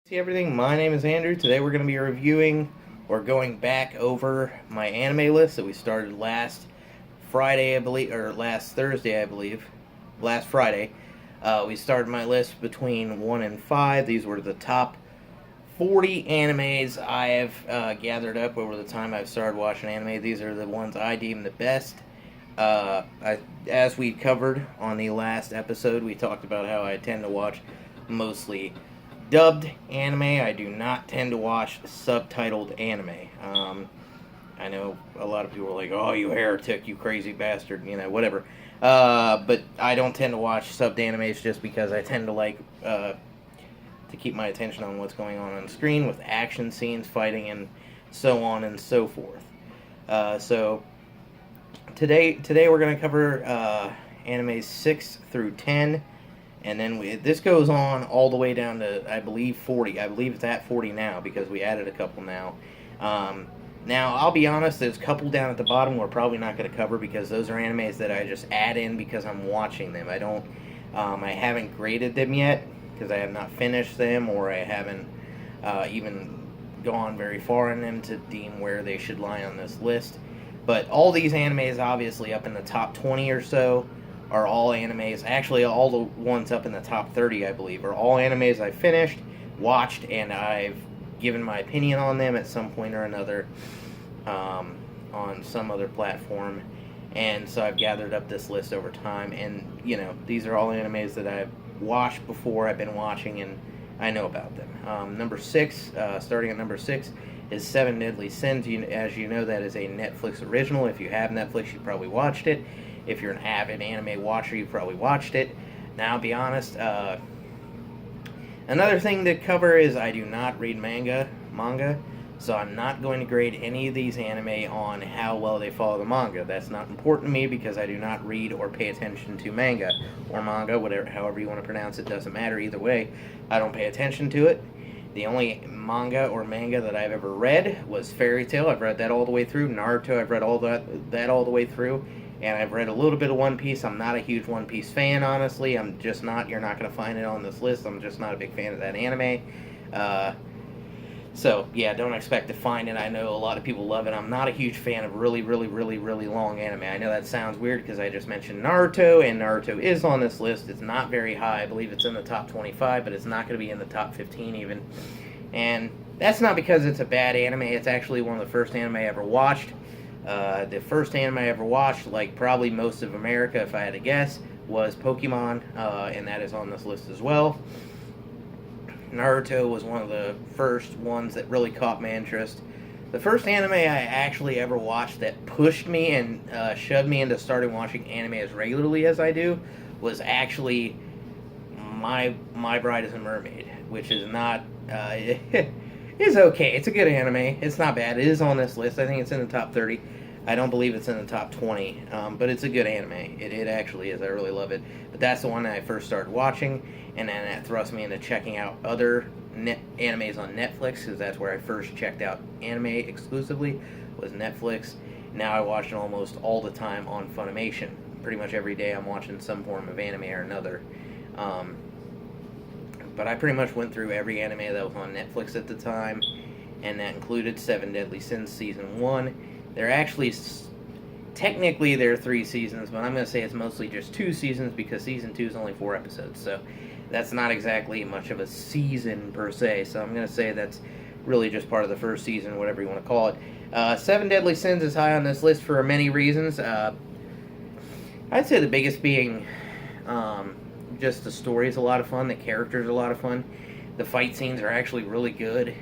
See everything. My name is Andrew. Today we're going to be reviewing or going back over my anime list that we started last Friday, I believe, or last Thursday, I believe. Last Friday. We started my list between 1 and 5. These were the top 40 animes I have gathered up over the time I've started watching anime. These are the ones I deem the best. As we covered on the last episode, we talked about how I tend to watch mostly dubbed anime. I do not tend to watch subtitled anime. I know a lot of people are like, "Oh, you heretic, you crazy bastard," whatever. But I don't tend to watch subbed animes just because I tend to like to keep my attention on what's going on the screen with action scenes, fighting, and so on and so forth. So today we're going to cover animes 6 through 10. And then this goes on all the way down to, I believe, 40. I believe it's at 40 now because we added a couple now. Now, I'll be honest, there's a couple down at the bottom we're probably not going to cover because those are animes that I just add in because I'm watching them. I haven't graded them yet because I have not finished them, or I haven't even gone very far in them to deem where they should lie on this list. But all these animes, obviously, up in the top 20 or so, are all animes. Actually, all the ones up in the top 30, I believe, are all animes I finished, watched, and I've given my opinion on them at some point or another on some other platform. And so I've gathered up this list over time, and these are all animes that I've watched before, I've been watching, and I know about them. Number 6, starting at number 6, is Seven Deadly Sins. As you know, that is a Netflix original. If you have Netflix, you probably watched it. If you're an avid anime watcher, you probably watched it. Now, I'll be honest, another thing to cover is I do not read manga, so I'm not going to grade any of these anime on how well they follow the manga. That's not important to me because I do not read or pay attention to manga or manga, however you want to pronounce it, doesn't matter either way. I don't pay attention to it. The only manga or manga that I've ever read was Fairy Tail. I've read that all the way through. Naruto, I've read all that all the way through. And I've read a little bit of One Piece. I'm not a huge One Piece fan, honestly. I'm just not. You're not going to find it on this list. I'm just not a big fan of that anime. So, yeah, don't expect to find it. I know a lot of people love it. I'm not a huge fan of really, really, really, really long anime. I know that sounds weird because I just mentioned Naruto, and Naruto is on this list. It's not very high. I believe it's in the top 25, but it's not going to be in the top 15 even. And that's not because it's a bad anime. It's actually one of the first anime I ever watched. The first anime I ever watched, like probably most of America, if I had to guess, was Pokemon, and that is on this list as well. Naruto was one of the first ones that really caught my interest. The first anime I actually ever watched that pushed me and shoved me into starting watching anime as regularly as I do was actually My Bride is a Mermaid, which is not... it's okay. It's a good anime. It's not bad. It is on this list. I think it's in the top 30. I don't believe it's in the top 20, but it's a good anime. It actually is. I really love it. But that's the one that I first started watching, and then that thrust me into checking out other animes on Netflix, because that's where I first checked out anime exclusively, was Netflix. Now I watch it almost all the time on Funimation. Pretty much every day I'm watching some form of anime or another. But I pretty much went through every anime that was on Netflix at the time, and that included Seven Deadly Sins Season 1. There actually, technically there are 3 seasons, but I'm going to say it's mostly just 2 seasons because Season 2 is only 4 episodes, so that's not exactly much of a season per se, so I'm going to say that's really just part of the first season, whatever you want to call it. Seven Deadly Sins is high on this list for many reasons. I'd say the biggest being... just the story is a lot of fun. The characters are a lot of fun. The fight scenes are actually really good.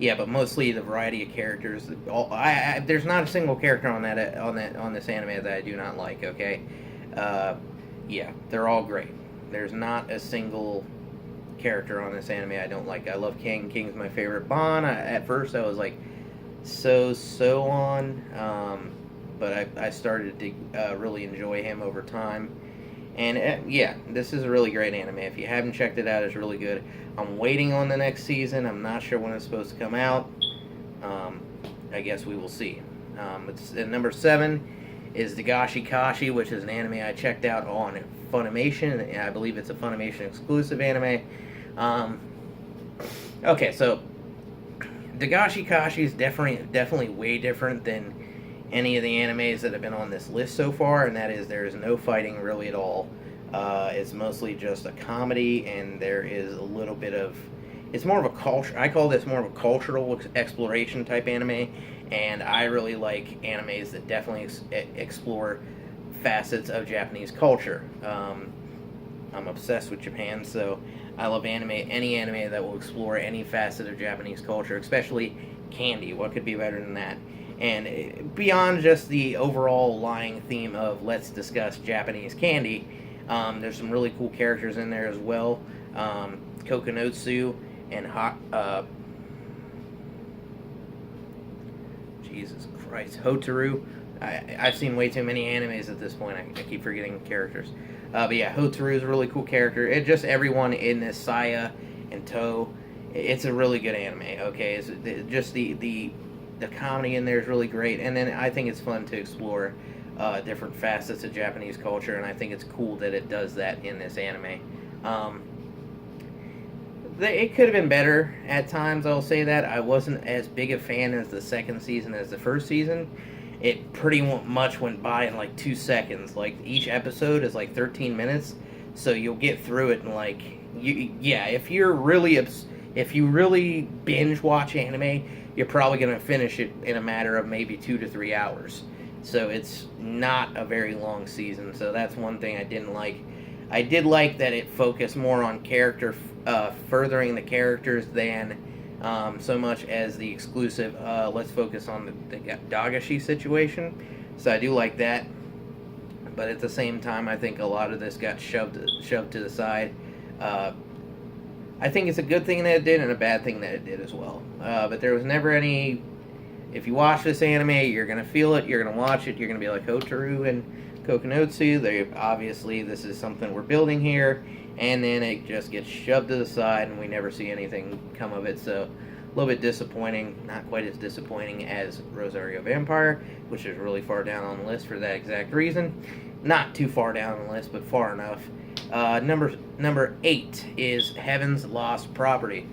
Yeah, but mostly the variety of characters. There's not a single character on this anime that I do not like. Okay, yeah, they're all great. There's not a single character on this anime I don't like. I love King. King's my favorite. Bon. At first I was like so on. But I started to really enjoy him over time. And yeah, this is a really great anime. If you haven't checked it out, it's really good. I'm waiting on the next season. I'm not sure when it's supposed to come out. I guess we will see. It's at number 7 is Dagashi Kashi, which is an anime I checked out on Funimation, and I believe it's a Funimation exclusive anime. Okay, so Dagashi Kashi is definitely way different than any of the animes that have been on this list so far, and that is there is no fighting really at all. It's mostly just a comedy, and there is a little bit of. It's more of a culture. I call this more of a cultural exploration type anime, and I really like animes that definitely explore facets of Japanese culture. I'm obsessed with Japan, so I love any anime that will explore any facet of Japanese culture, especially candy. What could be better than that? And beyond just the overall lying theme of let's discuss Japanese candy, there's some really cool characters in there as well. Kokonotsu and Jesus Christ, Hotaru. I've seen way too many animes at this point. I keep forgetting characters. But yeah, Hotaru is a really cool character. It just everyone in this, Saya and To, it's a really good anime. Okay, just the comedy in there is really great, and then I think it's fun to explore different facets of Japanese culture, and I think it's cool that it does that in this anime. It could have been better at times, I'll say that. I wasn't as big a fan as the second season as the first season. It pretty much went by in like 2 seconds. Like, each episode is like 13 minutes, so you'll get through it in like... if you really binge watch anime, you're probably going to finish it in a matter of maybe 2 to 3 hours. So it's not a very long season, so that's one thing I didn't like. I did like that it focused more on furthering the characters than so much as the exclusive, let's focus on the Dagashi situation. So I do like that. But at the same time, I think a lot of this got shoved to the side. I think it's a good thing that it did and a bad thing that it did as well. But there was never any... If you watch this anime, you're going to feel it, you're going to watch it, you're going to be like Hotaru and Kokonotsu. Obviously, this is something we're building here, and then it just gets shoved to the side, and we never see anything come of it. So, a little bit disappointing. Not quite as disappointing as Rosario Vampire, which is really far down on the list for that exact reason. Not too far down on the list, but far enough. Number 8 is Heaven's Lost Property.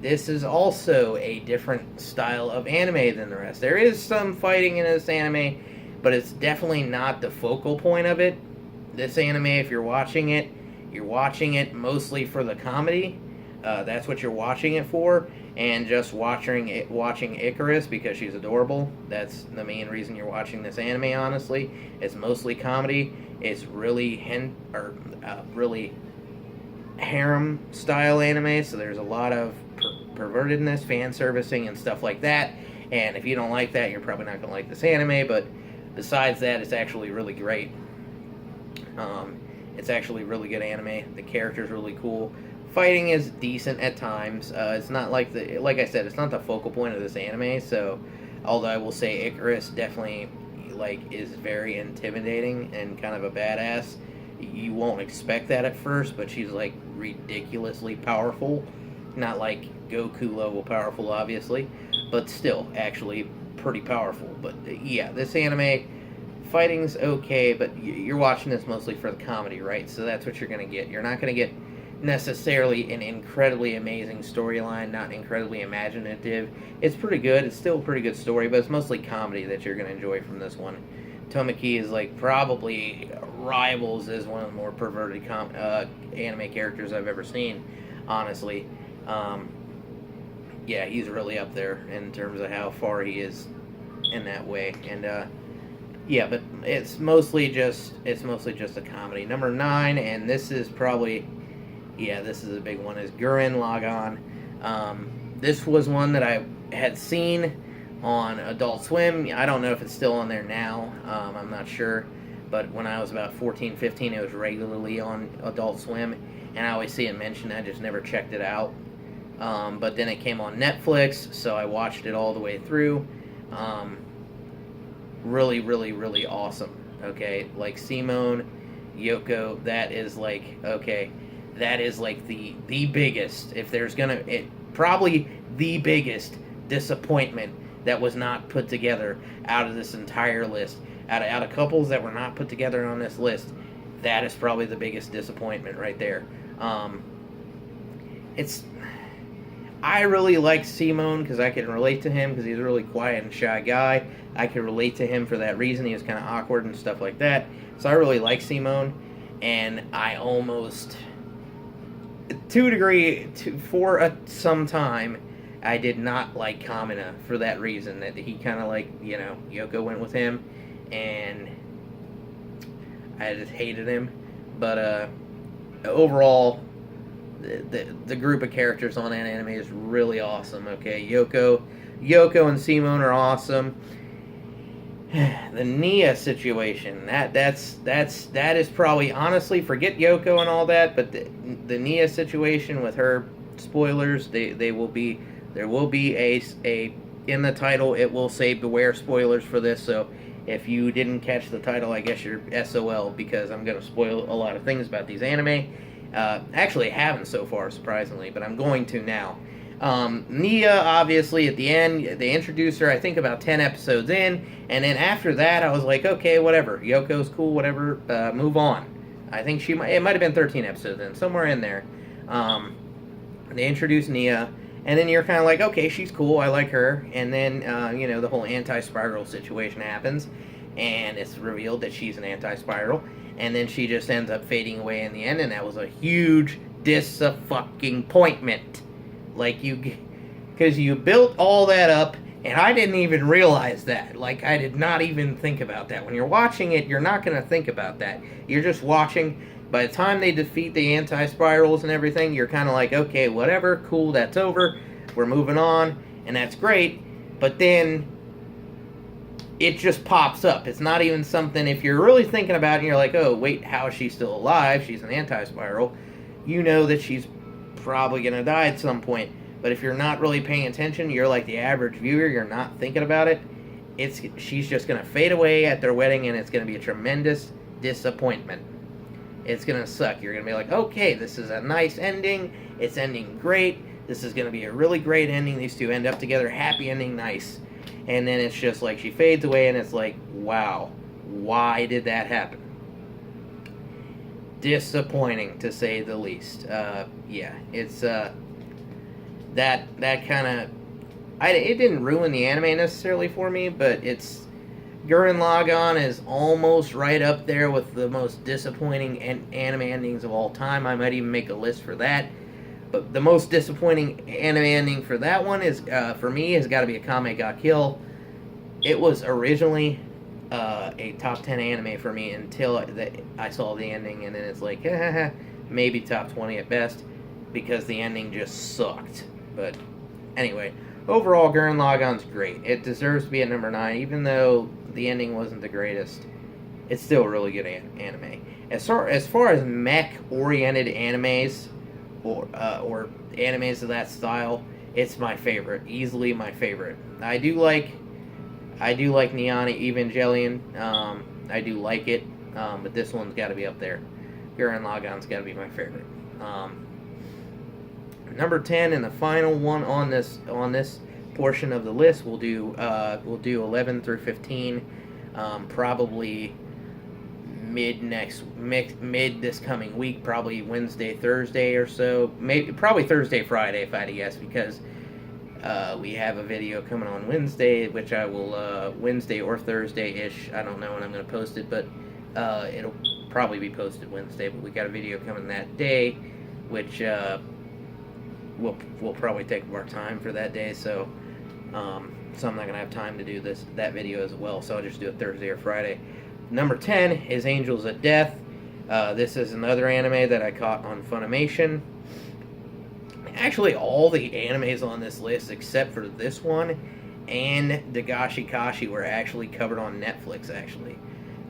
This is also a different style of anime than the rest. There is some fighting in this anime, but it's definitely not the focal point of it. This anime, if you're watching it mostly for the comedy. That's what you're watching it for, and just watching Icarus because she's adorable. That's the main reason you're watching this anime, honestly. It's mostly comedy. It's really really harem style anime, so there's a lot of pervertedness, fan servicing, and stuff like that. And if you don't like that, you're probably not going to like this anime, but besides that, it's actually really great. It's actually really good anime. The character's really cool. Fighting is decent at times. It's not like I said, it's not the focal point of this anime, so although I will say Icarus definitely is very intimidating and kind of a badass. You won't expect that at first, but she's ridiculously powerful. Not like Goku level powerful, obviously, but still actually pretty powerful. But yeah, this anime, fighting's okay, but you're watching this mostly for the comedy, right? So that's what you're going to get. You're not going to get necessarily an incredibly amazing storyline, not incredibly imaginative. It's pretty good. It's still a pretty good story, but it's mostly comedy that you're going to enjoy from this one. Tomiki is probably rivals as one of the more perverted anime characters I've ever seen, honestly. Yeah, he's really up there in terms of how far he is in that way. And yeah, but it's mostly just a comedy. Number 9, and this is probably, this is a big one, is Gurren Lagann. This was one that I had seen on Adult Swim. I don't know if it's still on there now. I'm not sure. But when I was about 14, 15, it was regularly on Adult Swim. And I always see it mentioned. I just never checked it out. But then it came on Netflix, so I watched it all the way through. Really, really, really awesome. Okay, Simone, Yoko, that is that is the biggest, if there's probably the biggest disappointment that was not put together out of this entire list. Out of couples that were not put together on this list, that is probably the biggest disappointment right there. Um, it's I really like Simone because I can relate to him because he's a really quiet and shy guy. I can relate to him for that reason. He was kind of awkward and stuff like that. So I really like Simone, and I almost, to a degree, some time, I did not like Kamina for that reason. That he kind of like, Yoko went with him, and I just hated him. But overall, the group of characters on that anime is really awesome. Okay, Yoko and Simone are awesome. The Nia situation, that is probably, honestly, forget Yoko and all that, but the Nia situation with her, spoilers, there will be a in the title, it will say beware spoilers for this. So if you didn't catch the title, I guess you're SOL, because I'm going to spoil a lot of things about these anime. Actually, I haven't so far, surprisingly, but I'm going to now. Nia, obviously, at the end, they introduced her, I think, about 10 episodes in, and then after that, I was like, okay, whatever. Yoko's cool, whatever, move on. I think it might have been 13 episodes in, somewhere in there. They introduced Nia, and then you're kind of like, okay, she's cool, I like her, and then, the whole anti-spiral situation happens, and it's revealed that she's an anti-spiral, and then she just ends up fading away in the end, and that was a huge disappointment. Like, because you built all that up, and I didn't even realize that. Like, I did not even think about that. When you're watching it, you're not going to think about that. You're just watching. By the time they defeat the anti-spirals and everything, you're kind of like, okay, whatever, cool, that's over. We're moving on, and that's great. But then it just pops up. It's not even something, if you're really thinking about it, and you're like, oh, wait, how is she still alive? She's an anti-spiral. You know that she's probably going to die at some point. But if you're not really paying attention, you're like the average viewer, you're not thinking about it, she's just going to fade away at their wedding, and it's going to be a tremendous disappointment. It's going to suck. You're going to be like, okay, this is a nice ending. It's ending great. This is going to be a really great ending. These two end up together. Happy ending, nice. And then it's just like she fades away, and it's like, wow, why did that happen? Disappointing, to say the least. It's that kind of, it didn't ruin the anime necessarily for me, but it's, Gurren Lagann is almost right up there with the most disappointing anime endings of all time. I might even make a list for that. But the most disappointing anime ending for that one is, for me, has got to be Akame ga Kill. It was originally a top 10 anime for me until I saw the ending, and then it's like, maybe top 20 at best, because the ending just sucked. But anyway, overall, Gurren Lagann's great. It deserves to be at number 9, even though the ending wasn't the greatest. It's still a really good anime. As far as mech-oriented animes, or animes of that style, it's my favorite. Easily my favorite. I do like Neon Evangelion. I do like it, but this one's got to be up there. Gurren Lagann's got to be my favorite. Number 10 and the final one on this portion of the list, we'll do 11 through 15, probably mid this coming week, probably Wednesday, Thursday or so, probably Thursday, Friday if I had to guess, because we have a video coming on Wednesday, which I will Wednesday or Thursday-ish. I don't know when I'm going to post it, but it'll probably be posted Wednesday. But we got a video coming that day, which we'll probably take more time for that day. So I'm not going to have time to do that video as well. So I'll just do it Thursday or Friday. Number 10 is Angels of Death. This is another anime that I caught on Funimation. Actually, all the animes on this list, except for this one and Dagashi Kashi, were actually covered on Netflix, actually.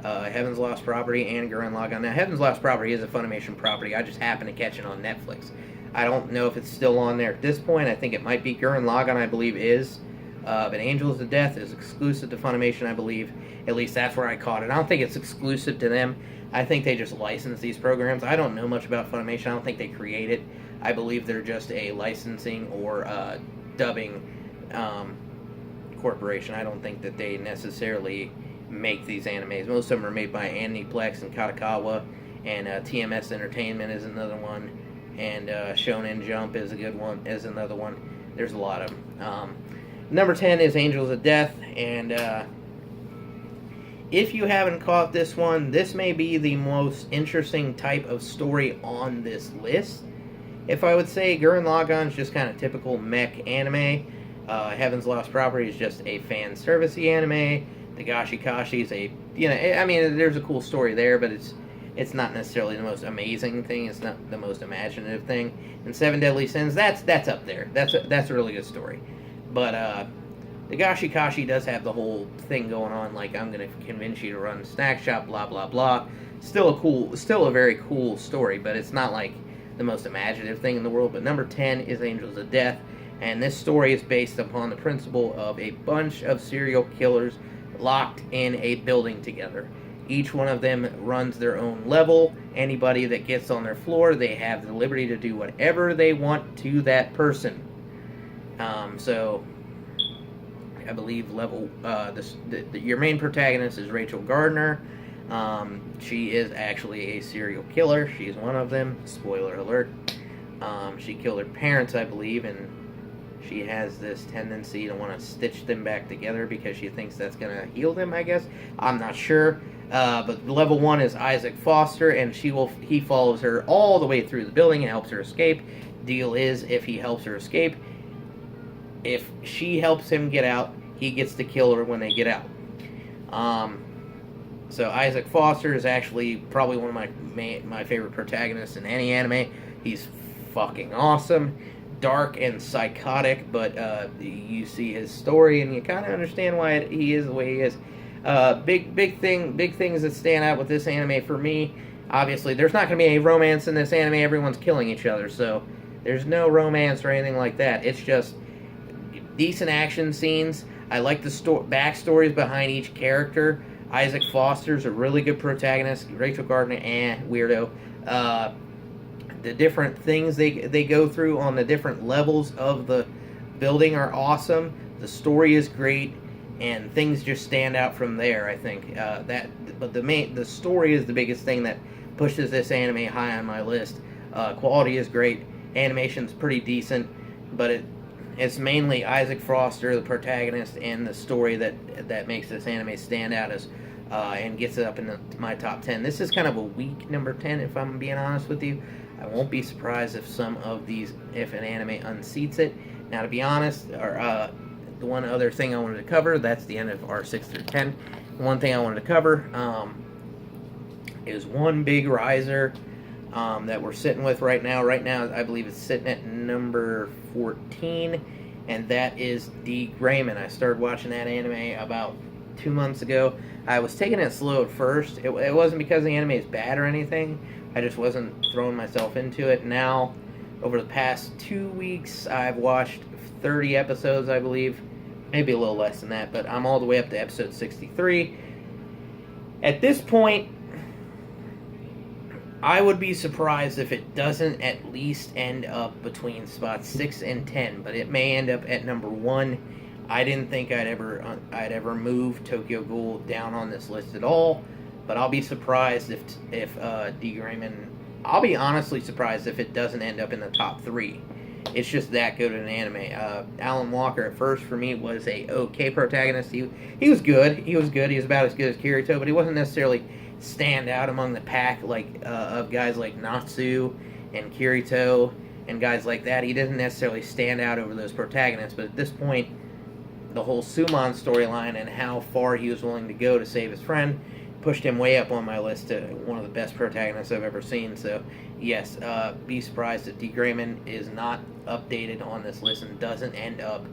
Heaven's Lost Property and Gurren Lagann. Now, Heaven's Lost Property is a Funimation property. I just happened to catch it on Netflix. I don't know if it's still on there at this point. I think it might be. Gurren Lagann, I believe, is. But Angels of Death is exclusive to Funimation, I believe. At least that's where I caught it. I don't think it's exclusive to them. I think they just license these programs. I don't know much about Funimation. I don't think they create it. I believe they're just a licensing or dubbing corporation. I don't think that they necessarily make these animes. Most of them are made by Aniplex and Katakawa, and TMS Entertainment is another one, and Shonen Jump is another one. There's a lot of them. Number 10 is Angels of Death, and if you haven't caught this one, this may be the most interesting type of story on this list. If I would say, Gurren Lagann is just kind of typical mech anime. Heaven's Lost Property is just a fan servicey anime. The Gashi Kashi is a, I mean, there's a cool story there, but it's not necessarily the most amazing thing. It's not the most imaginative thing. And Seven Deadly Sins, that's up there. That's a really good story. But the Gashi Kashi does have the whole thing going on, like, I'm going to convince you to run a snack shop, blah, blah, blah. Still a very cool story, but it's not like the most imaginative thing in the world. But number 10 is Angels of Death, and this story is based upon the principle of a bunch of serial killers locked in a building together. Each one of them runs their own level. Anybody that gets on their floor, they have the liberty to do whatever they want to that person. So I believe your main protagonist is Rachel Gardner. She is actually a serial killer. She's one of them. Spoiler alert. She killed her parents, I believe, and she has this tendency to want to stitch them back together because she thinks that's going to heal them, I guess. I'm not sure. But level 1 is Isaac Foster, and he follows her all the way through the building and helps her escape. Deal is, if he helps her escape, if she helps him get out, he gets to kill her when they get out. So Isaac Foster is actually probably one of my favorite protagonists in any anime. He's fucking awesome, dark and psychotic, but you see his story and you kind of understand why he is the way he is. Big things that stand out with this anime for me. Obviously, there's not going to be any romance in this anime. Everyone's killing each other, so there's no romance or anything like that. It's just decent action scenes. I like the backstories behind each character. Isaac Foster's a really good protagonist. Rachel Gardner, weirdo. The different things they go through on the different levels of the building are awesome. The story is great, and things just stand out from there. I think but the story is the biggest thing that pushes this anime high on my list. Quality is great. Animation's pretty decent, but it's mainly Isaac Foster, the protagonist, and the story that makes this anime stand out and gets it up in my top 10. This is kind of a weak number 10, if I'm being honest with you. I won't be surprised if if an anime unseats it. Now, to be honest, the one other thing I wanted to cover, that's the end of our 6 through 10. One thing I wanted to cover is one big riser that we're sitting with right now. Right now, I believe it's sitting at number 14, and that is D. Grayman. I started watching that anime about 2 months ago. I was taking it slow at first. It wasn't because the anime is bad or anything. I just wasn't throwing myself into it. Now, over the past 2 weeks, I've watched 30 episodes, I believe. Maybe a little less than that, but I'm all the way up to episode 63. At this point, I would be surprised if it doesn't at least end up between spots 6 and 10, but it may end up at number 1. I didn't think I'd ever move Tokyo Ghoul down on this list at all, but I'll be surprised if D. Grayman. I'll be honestly surprised if it doesn't end up in the top 3. It's just that good an anime. Alan Walker at first for me was a okay protagonist. He was good. He was about as good as Kirito, but he wasn't necessarily stand out among the pack of guys like Natsu and Kirito and guys like that. He doesn't necessarily stand out over those protagonists, but at this point, the whole Suman storyline and how far he was willing to go to save his friend pushed him way up on my list to one of the best protagonists I've ever seen. So yes, be surprised if D. Grayman is not updated on this list and doesn't end up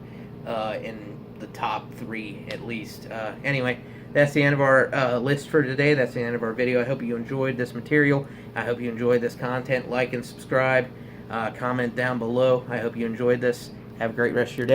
in the top 3 at least. Anyway, that's the end of our list for today. That's the end of our video. I hope you enjoyed this material. I hope you enjoyed this content. Like and subscribe. Comment down below. I hope you enjoyed this. Have a great rest of your day.